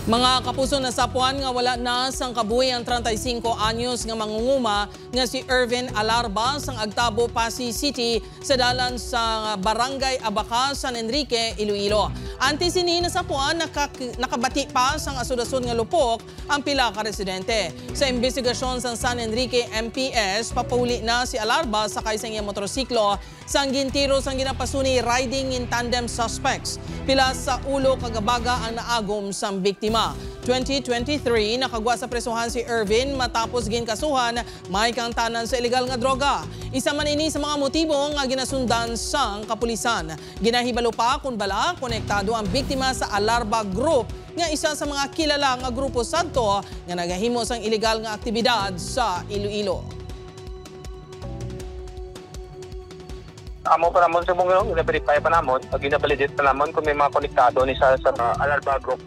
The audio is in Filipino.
Mga kapuso na sapuan nga wala na sang kabuhi ang 35 anyos nga mangunguma nga si Ervin Alarba sang Agtabo, Pasig City sa dalan sa Barangay Abaca, San Enrique, Iloilo. Anti sini na sapuan nakabati pa sang asod-asod nga lupok ang pila ka residente. Sa investigasyon sang San Enrique MPS, papauli na si Alarba sakay sa iyang motorsiklo sang gintiro sang ginapasuni riding in tandem suspects. Pila sa ulo kagabaga ang naagom sang biktima. 2023, nakagwa sa presuhan si Ervin matapos ginkasuhan may kangtanan sa ilegal nga droga. Isa man ini sa mga motibo nga ginasundan sang kapulisan. Ginahibalo pa kung bala konektado ang biktima sa Alarba Group nga isa sa mga kilala nga grupo sadto nga nagahimo sang ilegal nga aktibidad sa Iloilo. Amo pa namon sa mga ina-verify pa namon, pag ina-validate pa namon kung may mga konektado ni sa Alarba Group.